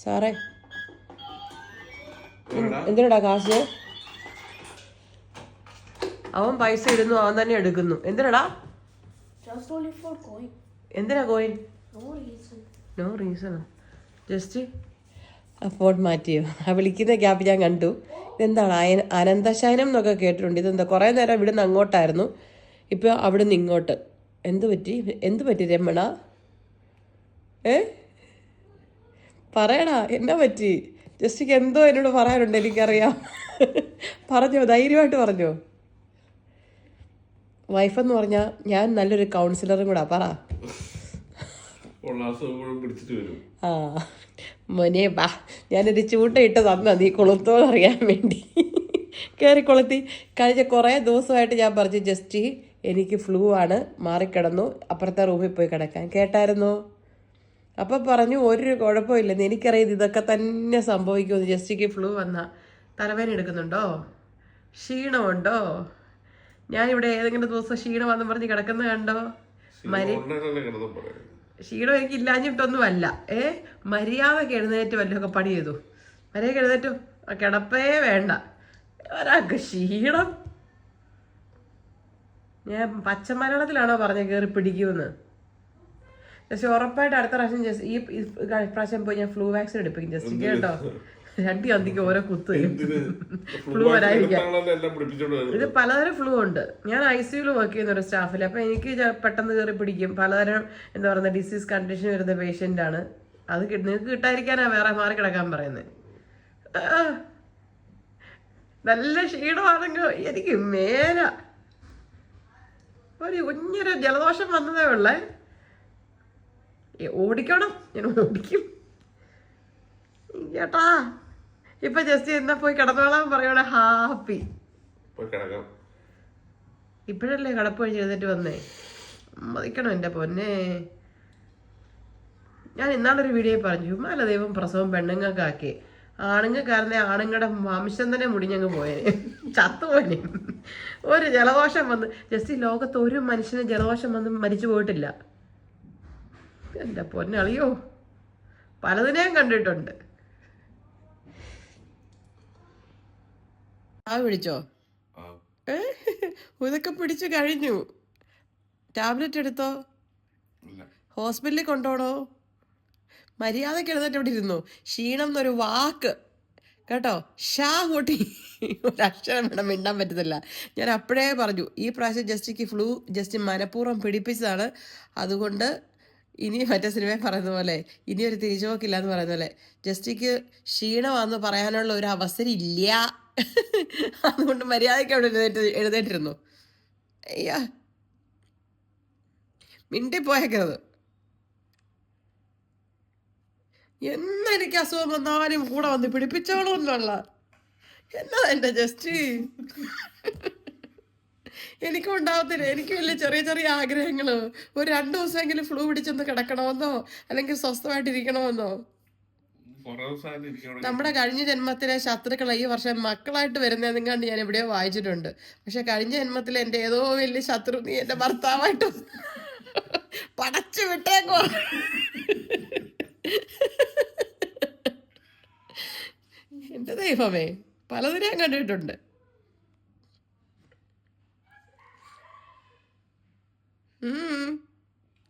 സാറേ എന്തിനാ കാശ്? അവൻ പൈസ ഇടുന്നു, അവൻ തന്നെ എടുക്കുന്നു. എന്തിനാടാ? എന്തിനാ coin? No reason. Just phone മാറ്റിയോ? ആ വിളിക്കുന്ന ഗ്യാപ്പ് ഞാൻ കണ്ടു. ഇതെന്താണ് അനന്തശയനം എന്നൊക്കെ കേട്ടിട്ടുണ്ട്. ഇതെന്താ കുറേ നേരം ഇവിടുന്ന് അങ്ങോട്ടായിരുന്നു, ഇപ്പോൾ അവിടുന്ന് ഇങ്ങോട്ട്. എന്ത് പറ്റി രമണ? പറയടാ, എന്നാ പറ്റി? ജസ്റ്റിക്ക് എന്തോ എന്നോട് പറയാനുണ്ട്, എനിക്കറിയാം. പറഞ്ഞോ, ധൈര്യമായിട്ട് പറഞ്ഞോ. വൈഫെന്ന് പറഞ്ഞാൽ ഞാൻ നല്ലൊരു കൗൺസിലറും കൂടാ. പറ. ആ മോനെ ബാ, ഞാനൊരു ചൂണ്ടയിട്ട് തന്നാ നീ കൊളുത്തോന്ന് അറിയാൻ വേണ്ടി. കയറി കൊളുത്തി. കഴിഞ്ഞ കുറേ ദിവസമായിട്ട് ഞാൻ പറഞ്ഞു, ജസ്റ്റ് എനിക്ക് ഫ്ലൂ ആണ്, മാറിക്കിടന്നു, അപ്പുറത്തെ റൂമിൽ പോയി കിടക്കാൻ. കേട്ടായിരുന്നോ? അപ്പം പറഞ്ഞു ഒരു കുഴപ്പമില്ലെന്ന്. എനിക്കറിയാം ഇതൊക്കെ തന്നെ സംഭവിക്കുമെന്ന്. ജസ്റ്റിക്ക് ഫ്ലൂ വന്നാൽ തലവേദന എടുക്കുന്നുണ്ടോ? ക്ഷീണമുണ്ടോ? ഞാനിവിടെ ഏതെങ്കിലും ദിവസം ക്ഷീണം വന്ന് പറഞ്ഞ് കിടക്കുന്നത് കണ്ടോ? ക്ഷീണം എനിക്ക് ഇല്ലാഞ്ഞിട്ടൊന്നുമല്ല. മര്യാദക്ക് എഴുന്നേറ്റ് വല്ലതൊക്കെ പണി ചെയ്തു. മര്യാദക്ക് എഴുന്നേറ്റു, കിടപ്പേ വേണ്ട. ഒരാൾക്ക് ക്ഷീണം. ഞാൻ പച്ചമലയാളത്തിലാണോ പറഞ്ഞ കയറി പിടിക്കുമെന്ന്? ജസ്റ്റ് ഉറപ്പായിട്ട് അടുത്ത പ്രാവശ്യം ജസ്റ്റ് ഈ പ്രാവശ്യം പോയി ഞാൻ ഫ്ലൂ വാക്സിൻ എടുപ്പിക്കും. ജസ്റ്റ് കേട്ടോ, 2 അന്തിക്ക് ഓരോ കുത്തു ഫ്ലൂ വരാതിരിക്കാൻ. ഇത് പലതരം ഫ്ലൂ ഉണ്ട്. ഞാൻ ICUയിൽ വർക്ക് ചെയ്യുന്ന ഒരു സ്റ്റാഫിൽ. അപ്പം എനിക്ക് പെട്ടെന്ന് കയറി പിടിക്കും. പലതരം എന്താ പറയുക ഡിസീസ് കണ്ടീഷൻ വരുന്ന പേഷ്യൻ്റ് ആണ്. അത് നിങ്ങൾക്ക് കിട്ടാതിരിക്കാനാണ് വേറെ മാറി കിടക്കാൻ പറയുന്നത്. നല്ല ക്ഷീണമാണെങ്കിൽ എനിക്ക് മേല ഒരു കുഞ്ഞൊരു ജലദോഷം വന്നതേ ഉള്ളേ. ഓടിക്കണം, ഞാൻ ഓടിക്കും ചേട്ടാ. ഇപ്പൊ ജസ്റ്റ് എന്നാ പോയി കിടന്നോളാൻ പറയണ ഹാപ്പി. ഇപ്പോഴല്ലേ കടപ്പ് കഴിഞ്ഞ് എഴുന്നേറ്റ് വന്നേ. മതിക്കണം എൻ്റെ പൊന്നെ. ഞാൻ ഇന്നാളൊരു വീഡിയോ പറഞ്ഞു, മല ദൈവം പ്രസവം പെണ്ണുങ്ങൾക്കാക്കി, ആണുങ്ങൾക്കാരനെ ആണുങ്ങളുടെ വംശം തന്നെ മുടിഞ്ഞങ്ങ് പോയേനെ, ചത്തുപോനെ. ഒരു ജലദോഷം വന്ന് ജസ്റ്റ് ലോകത്ത് ഒരു മനുഷ്യന് ജലദോഷം വന്ന് മരിച്ചു പോയിട്ടില്ല. എൻ്റെ പൊന്നളിയോ, പലതിനെയും കണ്ടിട്ടുണ്ട്. പിടിച്ചോ? ഇതൊക്കെ പിടിച്ചു കഴിഞ്ഞു. ടാബ്ലറ്റ് എടുത്തോ? ഹോസ്പിറ്റലിൽ കൊണ്ടുപോകണോ? മര്യാദക്ക് എഴുന്നേറ്റ് ഇവിടെ ഇരുന്നു. ക്ഷീണം എന്നൊരു വാക്ക് കേട്ടോ, ഷാ കൂട്ടി ഒരക്ഷരം വേണം മിണ്ടാൻ പറ്റത്തില്ല. ഞാൻ അപ്പോഴേ പറഞ്ഞു, ഈ പ്രാവശ്യം ജസ്റ്റിക്ക് ഫ്ലൂ ജസ്റ്റ് മനഃപൂർവ്വം പിടിപ്പിച്ചതാണ്. അതുകൊണ്ട് ഇനി മറ്റേ സിനിമയിൽ പറയുന്ന പോലെ ഇനി ഒരു തിരിച്ചുപോക്കില്ല എന്ന് പറയുന്ന പോലെ ജസ്റ്റിക്ക് ക്ഷീണമാണെന്ന് പറയാനുള്ള ഒരു അവസരം ഇല്ല. അതുകൊണ്ട് മര്യാദയ്ക്ക് അവിടെ എഴുന്നേറ്റിരുന്നു. അയ്യാ, മിണ്ടിപ്പോയേക്കത്. എന്നെനിക്ക് അസുഖം വന്നാലും കൂടെ വന്ന് പിടിപ്പിച്ചോളൂ എന്നുള്ള എന്നാ എൻ്റെ ജസ്റ്റ്. എനിക്കും ഉണ്ടാവത്തില്ല. എനിക്ക് വലിയ ചെറിയ ചെറിയ ആഗ്രഹങ്ങൾ. ഒരു 2 ദിവസമെങ്കിലും ഫ്ലൂ പിടിച്ചൊന്ന് കിടക്കണമെന്നോ അല്ലെങ്കിൽ സ്വസ്ഥമായിട്ടിരിക്കണമെന്നോ. നമ്മുടെ കഴിഞ്ഞ ജന്മത്തിലെ ശത്രുക്കളെ ഈ വർഷം മക്കളായിട്ട് വരുന്നതെന്നും കണ്ട് ഞാൻ എവിടെയോ വായിച്ചിട്ടുണ്ട്. പക്ഷെ കഴിഞ്ഞ ജന്മത്തിൽ എൻ്റെ ഏതോ വലിയ ശത്രു നീ എൻ്റെ ഭർത്താവായിട്ട് പടച്ചു വിട്ടേക്കോ. എൻ്റെ ദൈവമേ, പലതിനെ ഞാൻ കണ്ടിട്ടുണ്ട്.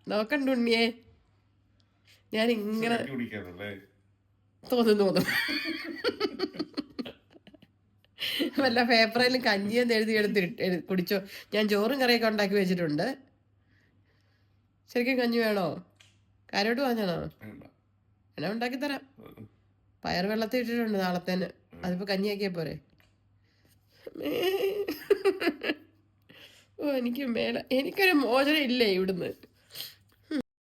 നോക്കണ്ട ഉണ്ണിയെ, ഞാൻ ഇങ്ങനെ തോന്നുന്നു. വല്ല പേപ്പറിലും കഞ്ഞിയെന്ന് എഴുതി കുടിച്ചോ. ഞാൻ ചോറും കറിയൊക്കെ ഉണ്ടാക്കി വെച്ചിട്ടുണ്ട്. ശരിക്കും കഞ്ഞി വേണോ? കാര്യമായിട്ട് പറഞ്ഞാണോ? എന്നാ ഉണ്ടാക്കി തരാം. പയർ വെള്ളത്തിൽ ഇട്ടിട്ടുണ്ട് നാളത്തേന്. അതിപ്പോൾ കഞ്ഞിയാക്കിയാൽ പോരെ? ഓ എനിക്ക് മേല, എനിക്കൊരു മോചനം ഇല്ലേ ഇവിടുന്ന്.